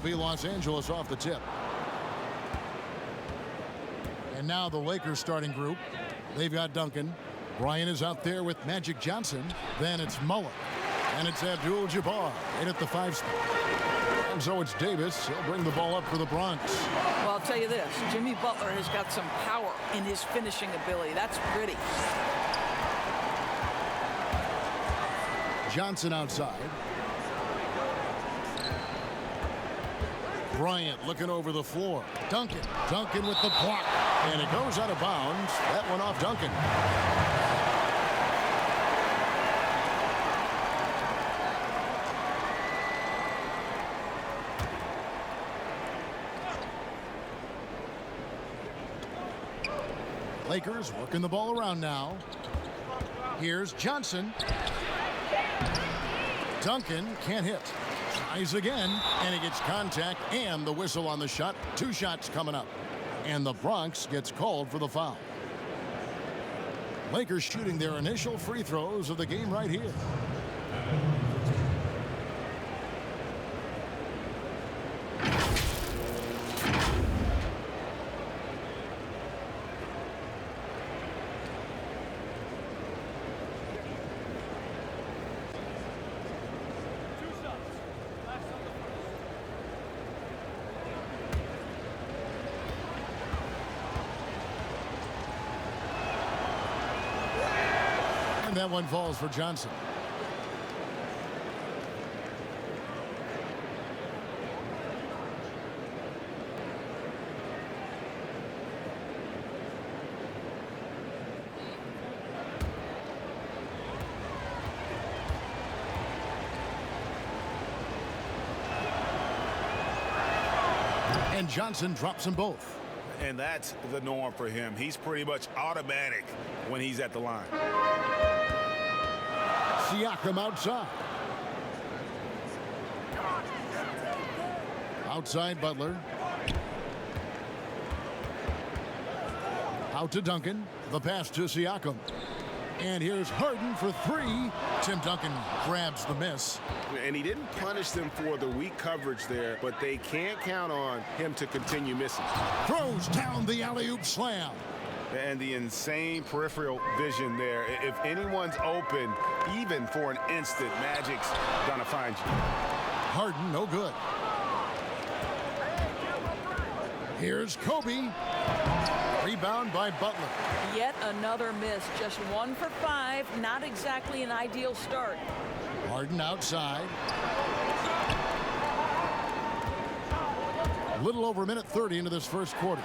be Los Angeles off the tip. And now the Lakers starting group. They've got Duncan. Bryant is out there with Magic Johnson. Then it's Mullen. And it's Abdul-Jabbar in at the 5 spot. And so it's Davis. He'll bring the ball up for the Bronx. Well, I'll tell you this. Jimmy Butler has got some power in his finishing ability. That's pretty. Johnson outside. Bryant looking over the floor. Duncan with the block. And it goes out of bounds. That one off Duncan. Lakers working the ball around now. Here's Johnson. Duncan can't hit. Tries again, and he gets contact and the whistle on the shot. 2 shots coming up. And the Bronx gets called for the foul. Lakers shooting their initial free throws of the game right here. That one falls for Johnson. And Johnson drops them both. And that's the norm for him. He's pretty much automatic when he's at the line. Siakam outside. Outside Butler. Out to Duncan. The pass to Siakam. And here's Harden for 3. Tim Duncan grabs the miss. And he didn't punish them for the weak coverage there, but they can't count on him to continue missing. Throws down the alley-oop slam. And the insane peripheral vision there. If anyone's open, even for an instant, Magic's gonna find you. Harden, no good. Here's Kobe. Rebound by Butler. Yet another miss. Just 1 for 5. Not exactly an ideal start. Harden outside. A little over a minute 30 into this first quarter.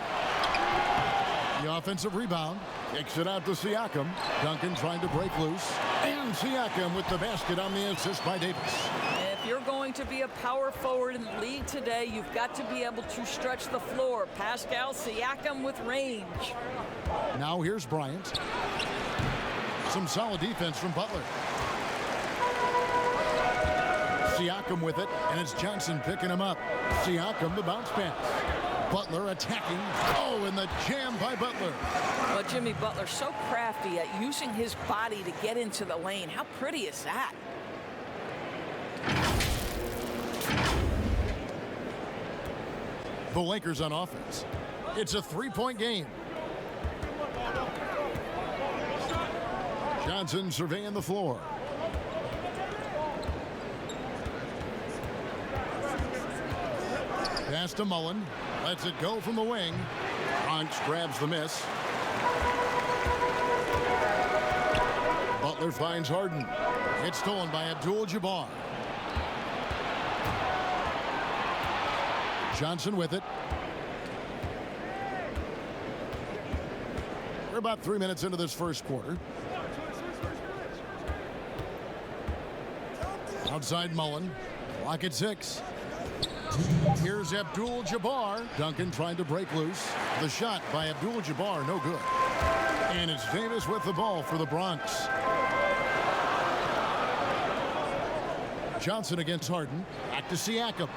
The offensive rebound. Kicks it out to Siakam. Duncan trying to break loose. And Siakam with the basket on the assist by Davis. If you're going to be a power forward in the league today, you've got to be able to stretch the floor. Pascal Siakam with range. Now here's Bryant. Some solid defense from Butler. Siakam with it, and it's Johnson picking him up. Siakam, the bounce pass. Butler attacking. Oh, and the jam by Butler. Well, Jimmy Butler so crafty at using his body to get into the lane. How pretty is that? The Lakers on offense. It's a 3-point game. Johnson surveying the floor. Pass to Mullen. Lets it go from the wing. Bronx grabs the miss. Butler finds Harden. It's stolen by Abdul-Jabbar. Johnson with it. We're about 3 minutes into this first quarter. Outside Mullen. Clock at 6. Here's Abdul-Jabbar. Duncan trying to break loose. The shot by Abdul-Jabbar, no good. And it's Davis with the ball for the Bronx. Johnson against Harden. Back to Siakam.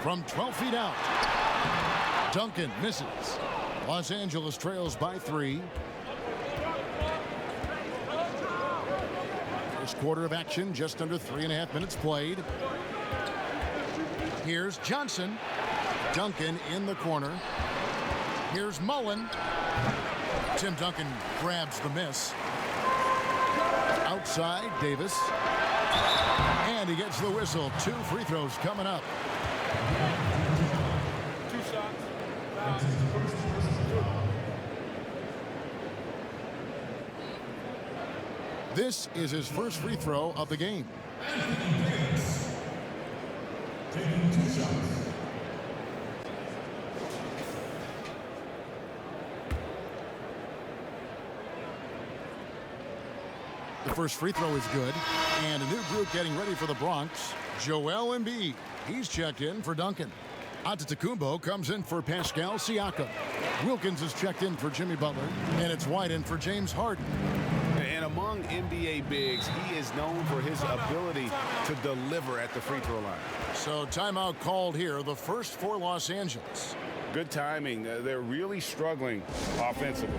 From 12 feet out. Duncan misses. Los Angeles trails by 3. First quarter of action, just under 3.5 minutes played. Here's Johnson. Duncan in the corner. Here's Mullen. Tim Duncan grabs the miss. Outside, Davis. And he gets the whistle. 2 free throws coming up. 2 shots. This is his first free throw of the game. The first free throw is good. And a new group getting ready for the Bronx. Joel Embiid. He's checked in for Duncan. Antetokounmpo comes in for Pascal Siakam. Wilkins is checked in for Jimmy Butler. And it's White in for James Harden. And among NBA bigs, he is known for his ability to deliver at the free throw line. So timeout called here, the first for Los Angeles. Good timing. They're really struggling offensively.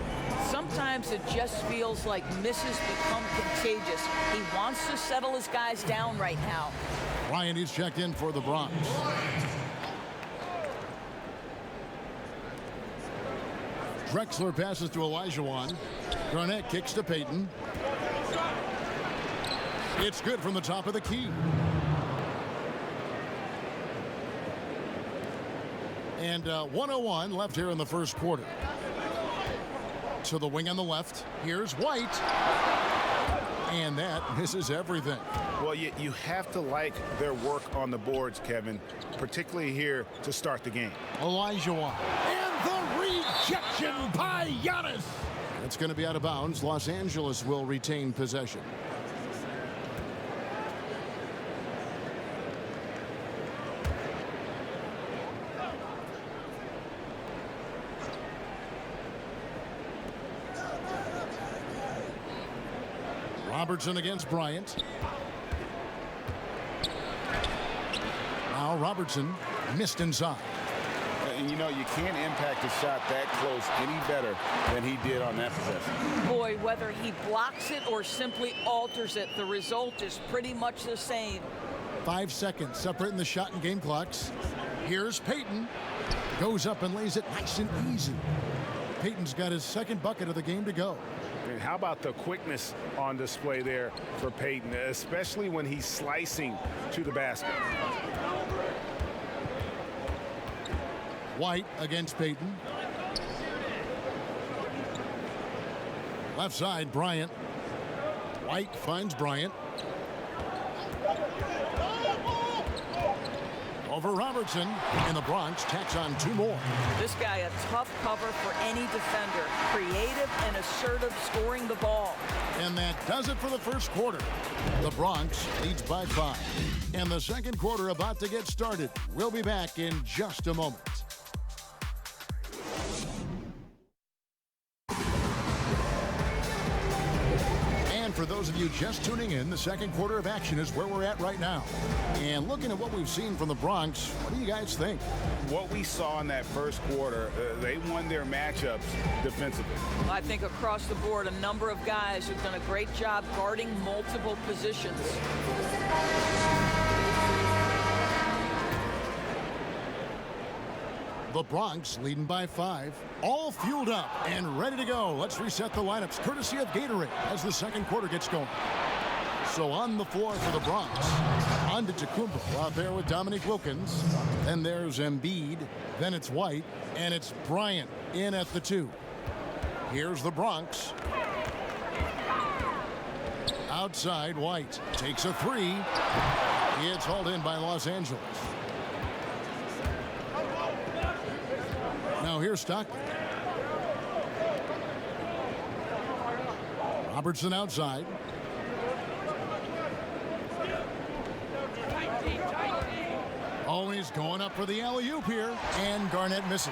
Sometimes it just feels like misses become contagious. He wants to settle his guys down right now. Ryan is checked in for the Bronx. Drexler passes to Olajuwon. Garnett kicks to Payton. It's good from the top of the key. And 1:01 left here in the first quarter. To the wing on the left. Here's White. And that misses everything. Well, you have to like their work on the boards, Kevin, particularly here to start the game. Olajuwon. And the rejection by Giannis. It's going to be out of bounds. Los Angeles will retain possession. Robertson against Bryant. Now Robertson missed inside. And you know, you can't impact a shot that close any better than he did on that possession. Boy, whether he blocks it or simply alters it, the result is pretty much the same. 5 seconds separating the shot and game clocks. Here's Payton. Goes up and lays it nice and easy. Payton's got his second bucket of the game to go. And how about the quickness on display there for Payton, especially when he's slicing to the basket. White against Payton. Left side, Bryant. White finds Bryant. Over Robertson, and the Bronx tacks on 2 more. This guy a tough cover for any defender. Creative and assertive scoring the ball. And that does it for the first quarter. The Bronx leads by 5. And the second quarter about to get started. We'll be back in just a moment. For those of you just tuning in, the second quarter of action is where we're at right now. And looking at what we've seen from the Bronx, what do you guys think? What we saw in that first quarter, they won their matchups defensively. I think across the board, a number of guys have done a great job guarding multiple positions. The Bronx leading by 5, all fueled up and ready to go. Let's reset the lineups courtesy of Gatorade as the second quarter gets going. So on the floor for the Bronx, Antetokounmpo out there with Dominique Wilkins. Then there's Embiid. Then it's White. And it's Bryant in at the 2. Here's the Bronx. Outside, White takes a 3. It's hauled in by Los Angeles. Now here's Stockton. Robertson outside. Oh, he's going up for the alley-oop here, and Garnett misses.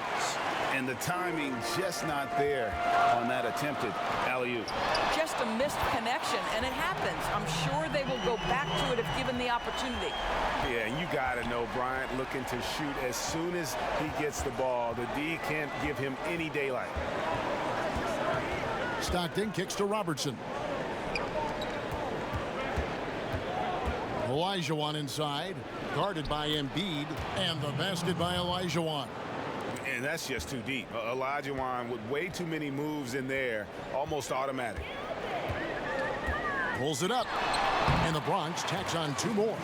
And the timing just not there on that attempted alley-oop. Just a missed connection, and it happens. I'm sure they will go back to it if given the opportunity. Yeah, you got to know Bryant looking to shoot as soon as he gets the ball. The D can't give him any daylight. Stockton kicks to Robertson. Olajuwon inside, guarded by Embiid, and the basket by Olajuwon. And that's just too deep. Olajuwon with way too many moves in there, almost automatic. Pulls it up, and the Bronx tacks on 2 more.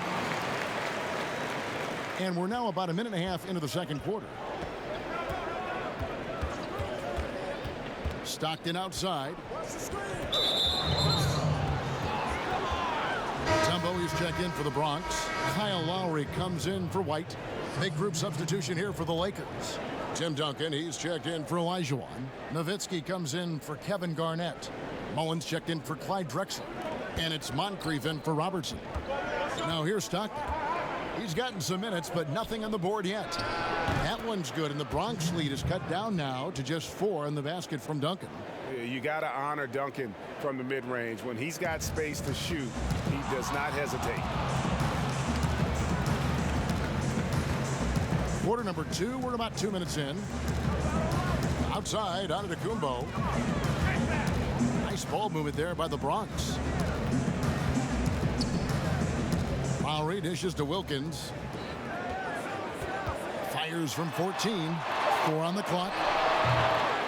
And we're now about a minute and a half into the second quarter. Stockton outside. Tumbo is checked in for the Bronx. Kyle Lowry comes in for White. Big group substitution here for the Lakers. Tim Duncan, he's checked in for Olajuwon. Nowitzki comes in for Kevin Garnett. Mullins checked in for Clyde Drexler. And it's Moncrief in for Robertson. Now here's Stockton. He's gotten some minutes, but nothing on the board yet. That one's good, and the Bronx lead is cut down now to just 4 in the basket from Duncan. You got to honor Duncan from the mid-range. When he's got space to shoot, he does not hesitate. Quarter number 2, we're about 2 minutes in. Outside, Antetokounmpo. Nice ball movement there by the Bronx. Lowry dishes to Wilkins. Fires from 14. 4 on the clock.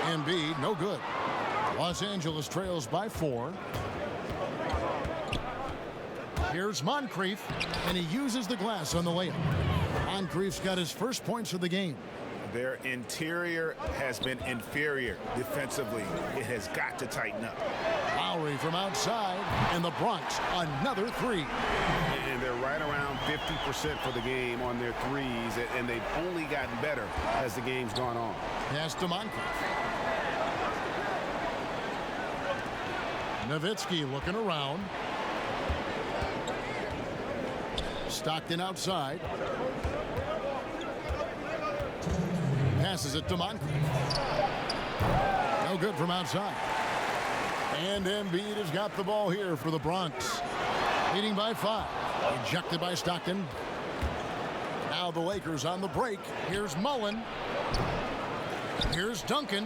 Embiid, no good. Los Angeles trails by 4. Here's Moncrief, and he uses the glass on the layup. Moncrief's got his first points of the game. Their interior has been inferior defensively. It has got to tighten up. Lowry from outside, and the Bronx another 3. And they're right around 50% for the game on their threes, and they've only gotten better as the game's gone on. Pass to Moncrief. Nowitzki looking around. Stockton outside. Passes it to Moncrief. No good from outside. And Embiid has got the ball here for the Bronx. Leading by 5. Ejected by Stockton. Now the Lakers on the break. Here's Mullen. Here's Duncan.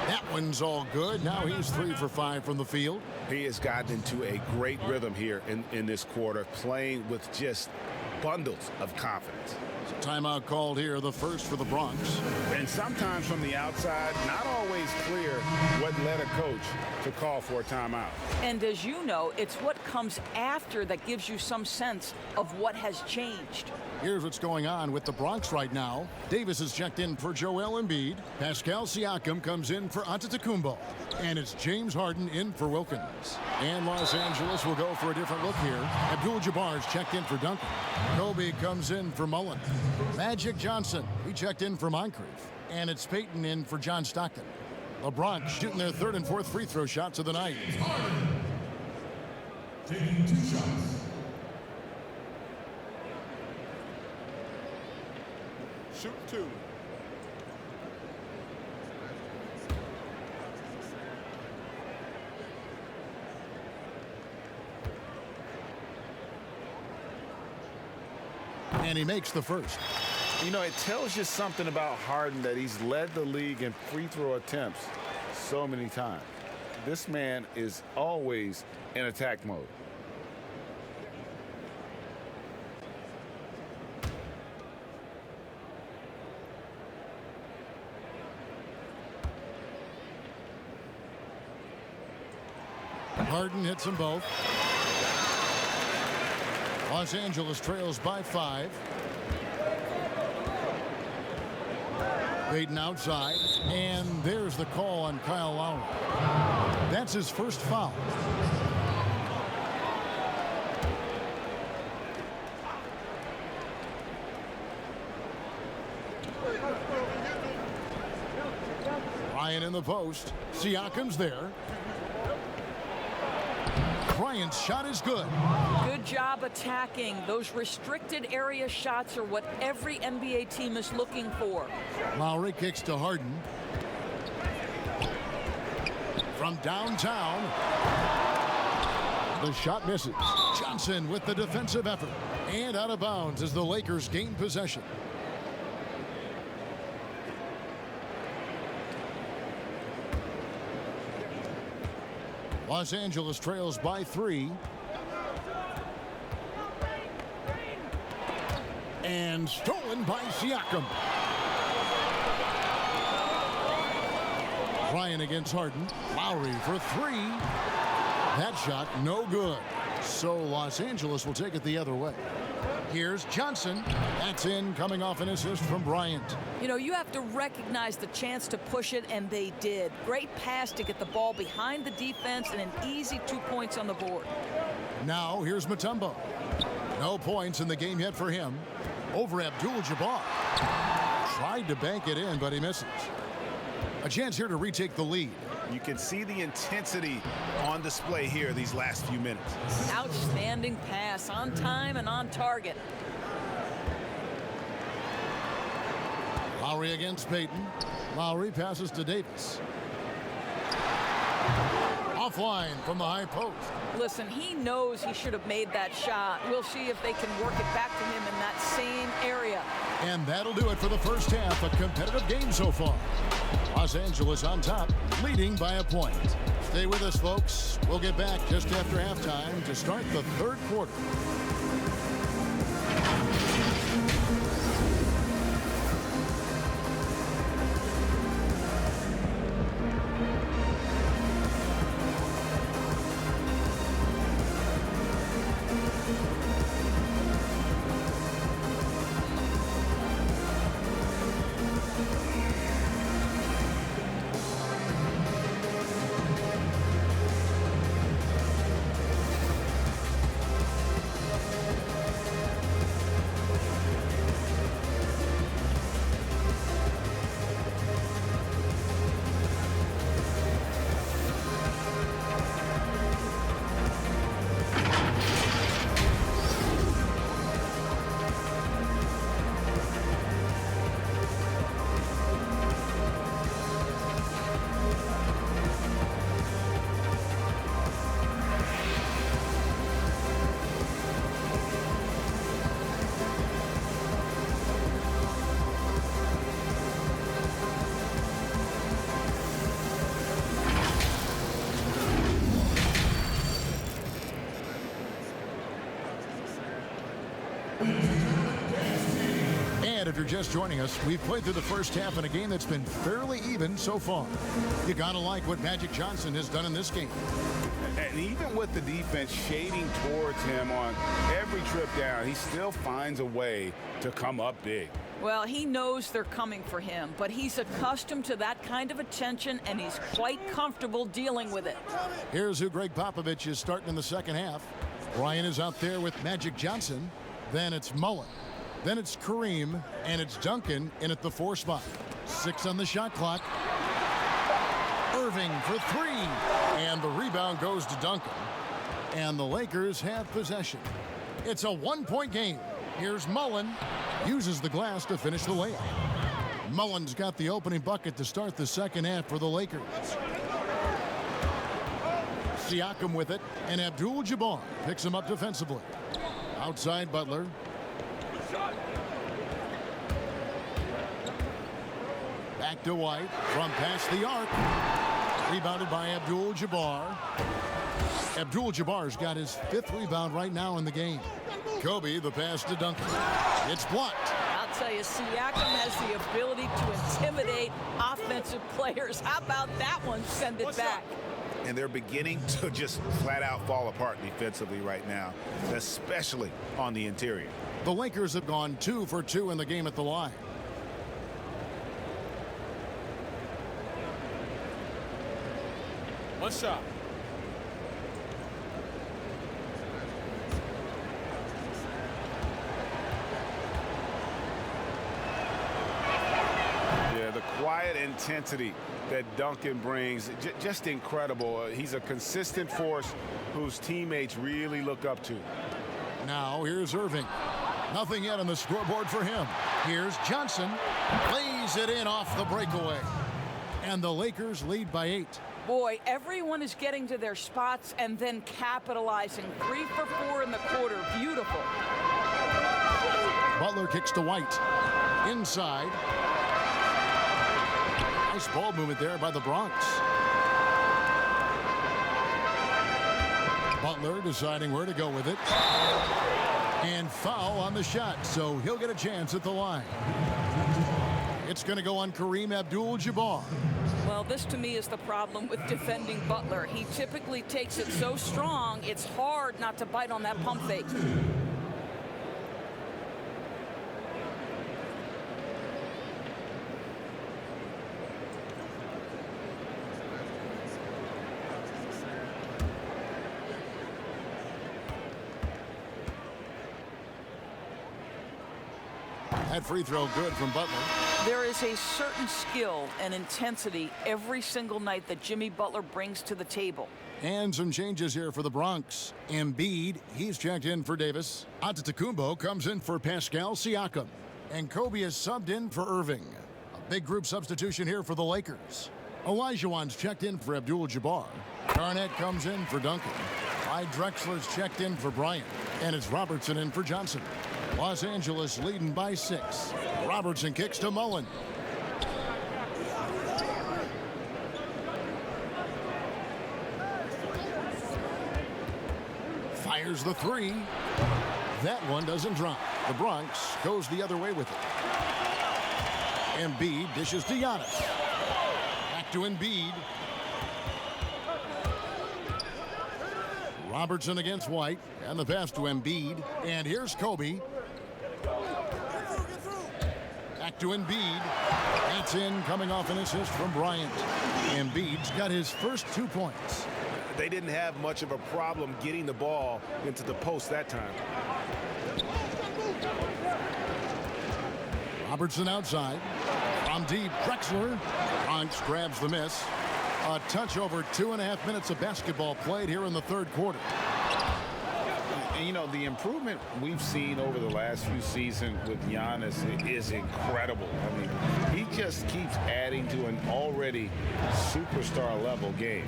That one's all good. Now he's 3 for 5 from the field. He has gotten into a great rhythm here in this quarter, playing with just bundles of confidence. Timeout called here, the first for the Bronx. And sometimes from the outside, not always clear what led a coach to call for a timeout. And as you know, it's what comes after that gives you some sense of what has changed. Here's what's going on with the Bronx right now. Davis is checked in for Joel Embiid. Pascal Siakam comes in for Antetokounmpo. And it's James Harden in for Wilkins. And Los Angeles will go for a different look here. Abdul-Jabbar is checked in for Duncan. Kobe comes in for Mullen. Magic Johnson, he checked in for Moncrief. And it's Payton in for John Stockton. The Bronx shooting their 3rd and 4th free throw shots of the night. Taking 2 shots. Shoot 2. And he makes the first. You know, it tells you something about Harden that he's led the league in free throw attempts so many times. This man is always in attack mode. Harden hits them both. Los Angeles trails by 5. Payton outside, and there's the call on Kyle Lowry. That's his first foul. Ryan in the post. Siakam's there. Bryant's shot is good. Good job attacking. Those restricted area shots are what every NBA team is looking for. Lowry kicks to Harden. From downtown. The shot misses. Johnson with the defensive effort. And out of bounds as the Lakers gain possession. Los Angeles trails by 3. And stolen by Siakam. Bryant against Harden. Lowry for three. That shot no good. So Los Angeles will take it the other way. Here's Johnson. That's in, coming off an assist from Bryant. You know, you have to recognize the chance to push it, and they did. Great pass to get the ball behind the defense and an easy 2 points on the board. Now here's Mutombo. No points in the game yet for him. Over Abdul-Jabbar. Tried to bank it in, but he misses. A chance here to retake the lead. You can see the intensity on display here these last few minutes. Outstanding pass, on time and on target. Lowry against Payton. Lowry passes to Davis. Offline from the high post. Listen, he knows he should have made that shot. We'll see if they can work it back to him in that same area. And that'll do it for the first half. A competitive game so far. Los Angeles on top, leading by a point. Stay with us, folks. We'll get back just after halftime to start the third quarter. And if you're just joining us, we've played through the first half in a game that's been fairly even so far. You gotta like what Magic Johnson has done in this game. And even with the defense shading towards him on every trip down, he still finds a way to come up big. Well, he knows they're coming for him, but he's accustomed to that kind of attention, and he's quite comfortable dealing with it. Here's who Greg Popovich is starting in the second half. Ryan is out there with Magic Johnson. Then it's Mullen. Then it's Kareem, and it's Duncan in at the 4 spot. 6 on the shot clock. Irving for 3, and the rebound goes to Duncan. And the Lakers have possession. It's a 1-point game. Here's Mullen. Uses the glass to finish the layup. Mullen's got the opening bucket to start the second half for the Lakers. Siakam with it, and Abdul-Jabbar picks him up defensively. Outside Butler. Back to White from past the arc. Rebounded by Abdul-Jabbar. Abdul-Jabbar's got his 5th rebound right now in the game. Kobe, the pass to Duncan. It's blocked. I'll tell you, Siakam has the ability to intimidate offensive players. How about that one? Send it back. And they're beginning to just flat out fall apart defensively right now, especially on the interior. The Lakers have gone 2 for 2 in the game at the line. One shot. Yeah, the quiet intensity that Duncan brings, just incredible. He's a consistent force whose teammates really look up to. Now here's Irving. Nothing yet on the scoreboard for him. Here's Johnson. Lays it in off the breakaway. And the Lakers lead by 8. Boy, everyone is getting to their spots and then capitalizing. 3 for 4 in the quarter. Beautiful. Butler kicks to White. Inside. Nice ball movement there by the Bronx. Butler deciding where to go with it. And foul on the shot, so he'll get a chance at the line. It's going to go on Kareem Abdul-Jabbar. Well, this to me is the problem with defending Butler. He typically takes it so strong, it's hard not to bite on that pump fake. That free throw good from Butler. There is a certain skill and intensity every single night that Jimmy Butler brings to the table. And some changes here for the Bronx. Embiid, he's checked in for Davis. Antetokounmpo comes in for Pascal Siakam. And Kobe is subbed in for Irving. A big group substitution here for the Lakers. Olajuwon's checked in for Abdul-Jabbar. Garnett comes in for Duncan. Clyde Drexler's checked in for Bryant. And it's Robertson in for Johnson. Los Angeles leading by 6. Robertson kicks to Mullen. Fires the 3. That one doesn't drop. The Bronx goes the other way with it. Embiid dishes to Giannis. Back to Embiid. Robertson against White. And the pass to Embiid. And here's Kobe. Back to Embiid. That's in, coming off an assist from Bryant. Embiid's got his first 2 points. They didn't have much of a problem getting the ball into the post that time. Robertson outside. From deep, Drexler. Bronx grabs the miss. A touch over 2.5 minutes of basketball played here in the third quarter. And, you know, the improvement we've seen over the last few seasons with Giannis is incredible. I mean, he just keeps adding to an already superstar level game.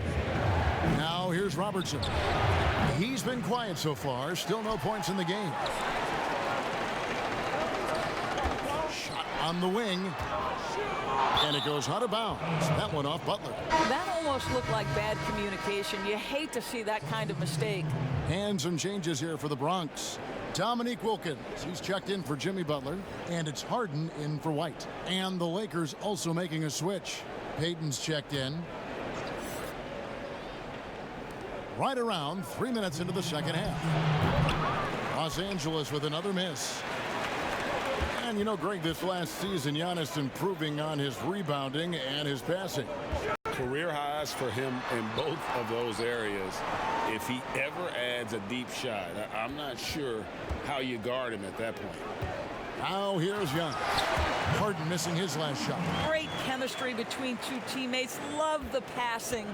Now here's Robertson. He's been quiet so far. Still no points in the game. Shot on the wing. And it goes out of bounds. That one off Butler. That almost looked like bad communication. You hate to see that kind of mistake. And some changes here for the Bronx. Dominique Wilkins, he's checked in for Jimmy Butler. And it's Harden in for White. And the Lakers also making a switch. Payton's checked in. Right around 3 minutes into the second half. Los Angeles with another miss. And you know, Greg, this last season, Giannis improving on his rebounding and his passing. Career highs for him in both of those areas. If he ever adds a deep shot, I'm not sure how you guard him at that point. Now here's Giannis. Harden missing his last shot. Great chemistry between two teammates. Love the passing.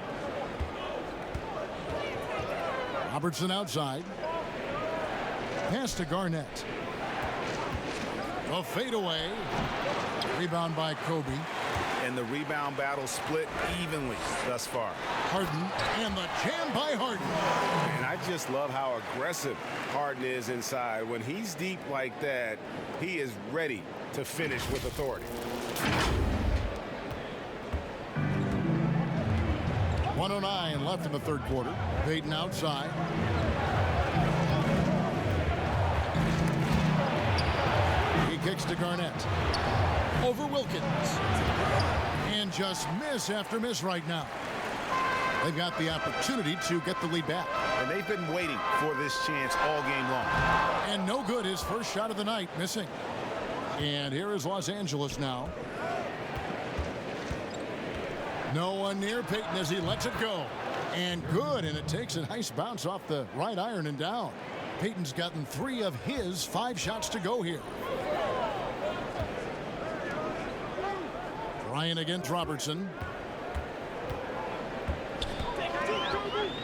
Robertson outside. Pass to Garnett. A fadeaway. Rebound by Kobe. And the rebound battle split evenly thus far. Harden and the jam by Harden. And I just love how aggressive Harden is inside. When he's deep like that, he is ready to finish with authority. 1:09 left in the third quarter. Payton outside. He kicks to Garnett. Over Wilkins. And just miss after miss right now. They've got the opportunity to get the lead back. And they've been waiting for this chance all game long. And no good, his first shot of the night, missing. And here is Los Angeles now. No one near Payton as he lets it go. And good, and it takes a nice bounce off the right iron and down. Payton's gotten 3 of his 5 shots to go here. Bryant against Robertson.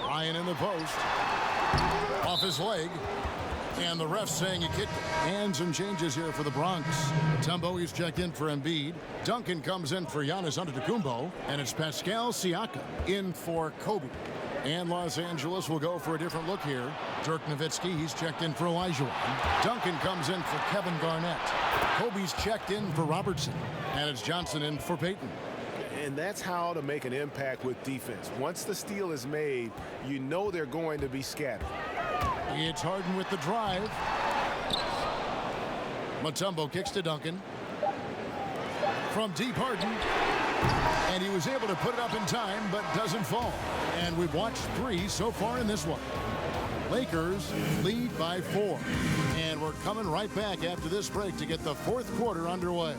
Bryant in the post. Off his leg. And the ref saying he kicked it. And some changes here for the Bronx. Mutombo, he's checked in for Embiid. Duncan comes in for Giannis Antetokounmpo. And it's Pascal Siakam in for Kobe. And Los Angeles will go for a different look here. Dirk Nowitzki, he's checked in for Olajuwon. Duncan comes in for Kevin Garnett. Kobe's checked in for Robertson. And it's Johnson in for Payton. And that's how to make an impact with defense. Once the steal is made, you know they're going to be scattered. It's Harden with the drive. Mutombo kicks to Duncan. From deep, Harden. And he was able to put it up in time, but doesn't fall. And we've watched 3 so far in this one. Lakers lead by 4. And we're coming right back after this break to get the 4th quarter underway.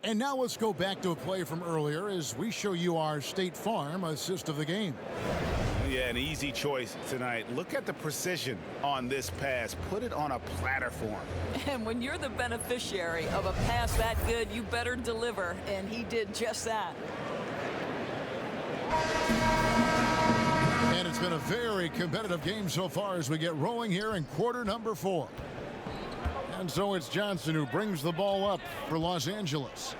And now let's go back to a play from earlier as we show you our State Farm assist of the game. Yeah, an easy choice tonight. Look at the precision on this pass. Put it on a platter form. And when you're the beneficiary of a pass that good, you better deliver. And he did just that. And it's been a very competitive game so far as we get rolling here in quarter number 4. And so it's Johnson who brings the ball up for Los Angeles.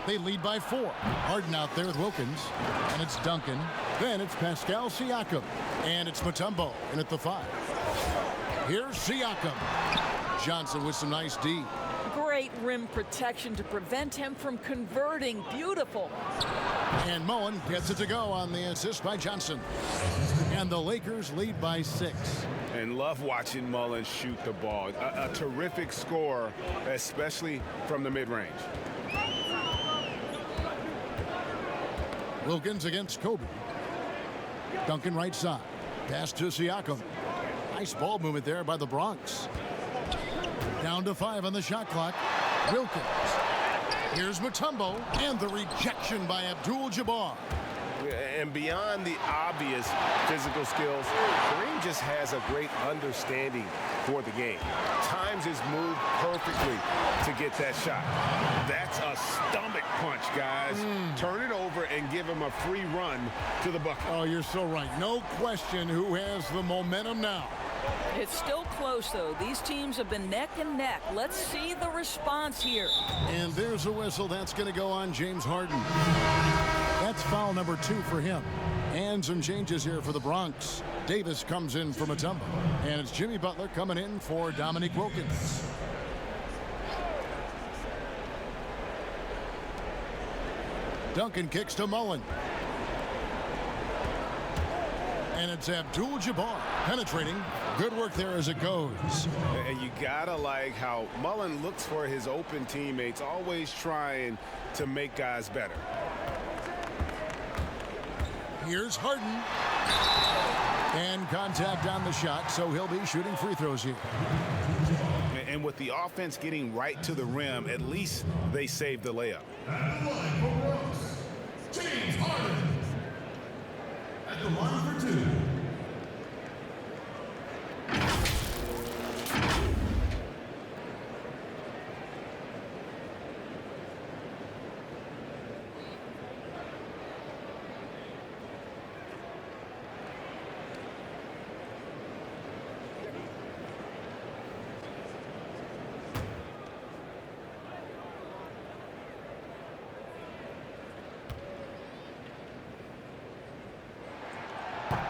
They lead by 4. Harden out there with Wilkins. And it's Duncan. Then it's Pascal Siakam. And it's Mutombo in at the 5. Here's Siakam. Johnson with some nice D. Great rim protection to prevent him from converting. Beautiful. And Mullen gets it to go on the assist by Johnson. And the Lakers lead by 6. And love watching Mullen shoot the ball. A terrific scorer, especially from the mid-range. Wilkins against Kobe. Duncan right side. Pass to Siakam. Nice ball movement there by the Bronx. Down to 5 on the shot clock. Wilkins. Here's Mutombo. And the rejection by Abdul-Jabbar. And beyond the obvious physical skills, Kareem just has a great understanding for the game. Times his move perfectly to get that shot. That's a stomach punch, guys. Turn it over and give him a free run to the bucket. Oh, you're so right. No question who has the momentum now. It's still close, though. These teams have been neck and neck. Let's see the response here. And there's a whistle. That's going to go on James Harden. That's foul number 2 for him. And some changes here for the Bronx. Davis comes in for Mutombo. And it's Jimmy Butler coming in for Dominique Wilkins. Duncan kicks to Mullen. And it's Abdul-Jabbar penetrating. Good work there as it goes. And you gotta like how Mullen looks for his open teammates, always trying to make guys better. Here's Harden. And contact on the shot, so he'll be shooting free throws here. And with the offense getting right to the rim, at least they saved the layup. At the line for Brooks, James Harden. At the line for 2.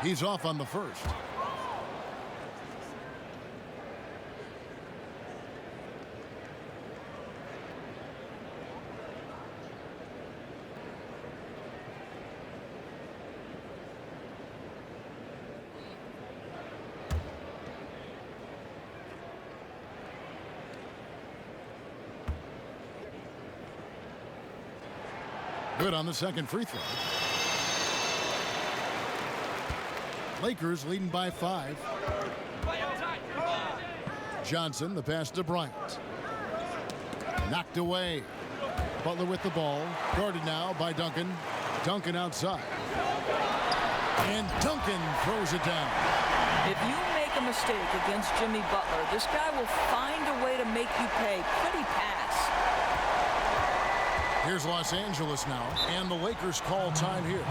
He's off on the first. Good on the second free throw. Lakers leading by 5. Johnson, the pass to Bryant. Knocked away. Butler with the ball. Guarded now by Duncan. Duncan outside. And Duncan throws it down. If you make a mistake against Jimmy Butler, this guy will find a way to make you pay. Pretty pass. Here's Los Angeles now. And the Lakers call time here.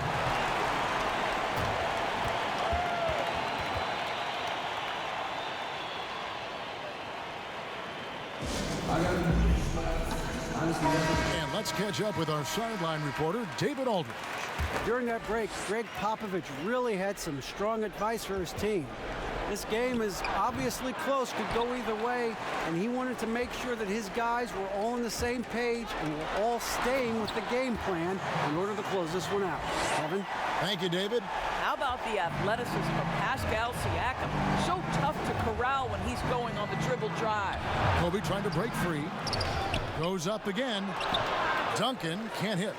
And let's catch up with our sideline reporter, David Aldridge. During that break, Greg Popovich really had some strong advice for his team. This game is obviously close, could go either way, and he wanted to make sure that his guys were all on the same page and were all staying with the game plan in order to close this one out. Kevin? Thank you, David. How about the athleticism of Pascal Siakam? So tough to corral when he's going on the dribble drive. Kobe trying to break free. Goes up again. Duncan can't hit.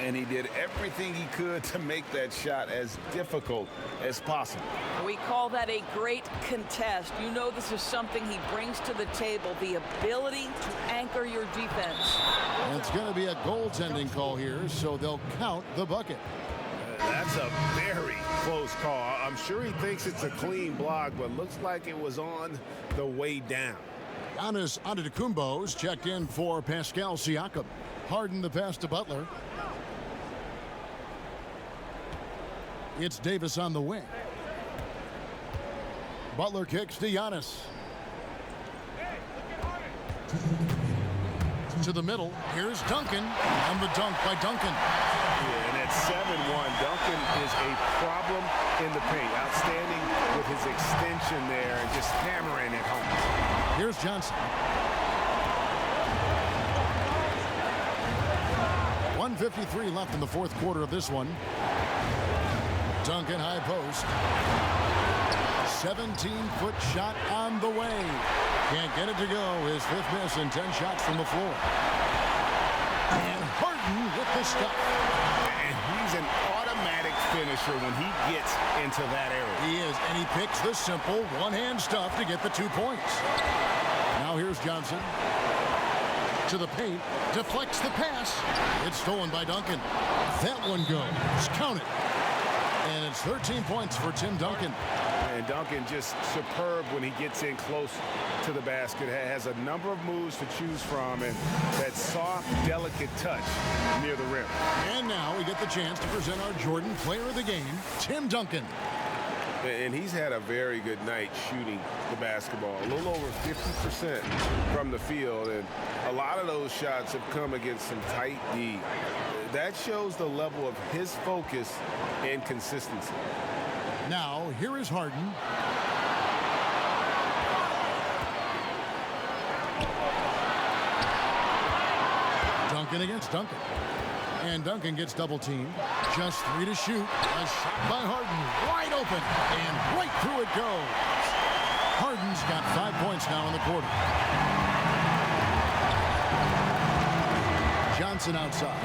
And he did everything he could to make that shot as difficult as possible. We call that a great contest. You know this is something he brings to the table, the ability to anchor your defense. And it's going to be a goaltending call here, so they'll count the bucket. That's a very close call. I'm sure he thinks it's a clean block, but looks like it was on the way down. Giannis Antetokounmpo's checked in for Pascal Siakam. Harden the pass to Butler. It's Davis on the wing. Butler kicks to Giannis. To the middle. Here's Duncan. And the dunk by Duncan. Yeah, and at 7-1, Duncan is a problem in the paint. Outstanding with his extension there and just hammering it home. Here's Johnson. 1:53 left in the fourth quarter of this one. Duncan high post. 17-foot shot on the way. Can't get it to go. His fifth miss and 10 shots from the floor. And Harden with the stuff. And he's an automatic finisher when he gets into that area. He is, and he picks the simple one-hand stuff to get the 2 points. Now here's Johnson. To the paint. Deflects the pass. It's stolen by Duncan. That one goes. Count it. And it's 13 points for Tim Duncan. And Duncan just superb when he gets in close to the basket. Has a number of moves to choose from and that soft, delicate touch near the rim. And now we get the chance to present our Jordan Player of the Game, Tim Duncan. And he's had a very good night shooting the basketball. A little over 50% from the field. And a lot of those shots have come against some tight D. That shows the level of his focus and consistency. Now, here is Harden. Duncan against Duncan. And Duncan gets double teamed. Just 3 to shoot. A shot by Harden. Wide open. And right through it goes. Harden's got 5 points now in the quarter. Johnson outside.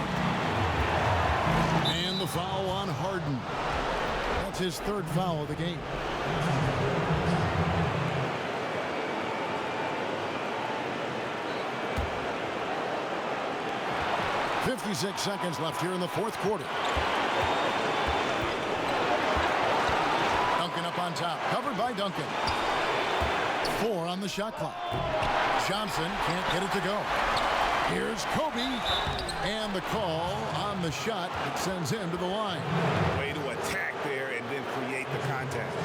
And the foul on Harden. That's his third foul of the game. .56 seconds left here in the fourth quarter. Duncan up on top. Covered by Duncan. 4 on the shot clock. Johnson can't get it to go. Here's Kobe. And the call on the shot that sends him to the line. Way to attack there and then create the contact.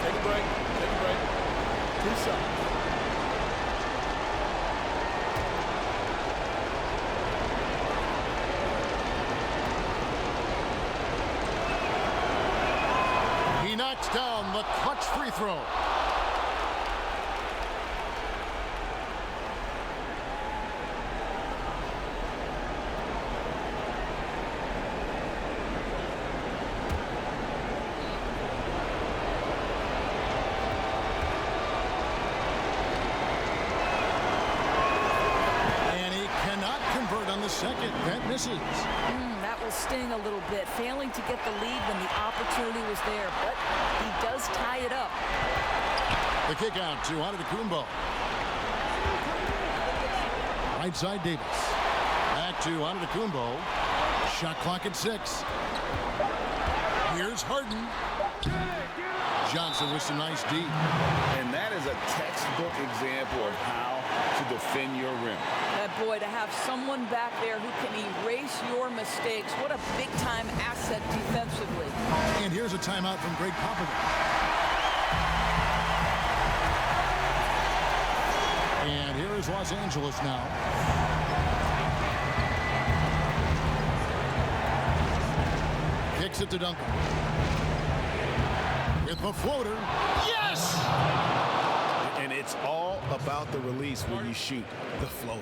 Take a break. Take a break. 2 shots. He knocks down the clutch free throw. And he cannot convert on the second. That misses. That will sting a little bit, failing to get the lead when the opportunity was there, but he does tie it up. The kick out to Antetokounmpo. Right side Davis. Back to Antetokounmpo. Shot clock at 6. Here's Harden. Johnson with some nice D. And that is a textbook example of how to defend your rim. That boy, to have someone back there who can erase your mistakes, what a big-time asset defensively. And here's a timeout from Greg Popovich. And here is Los Angeles now. Kicks it to Duncan. With the floater. Yes! And it's all about the release when you shoot the floater.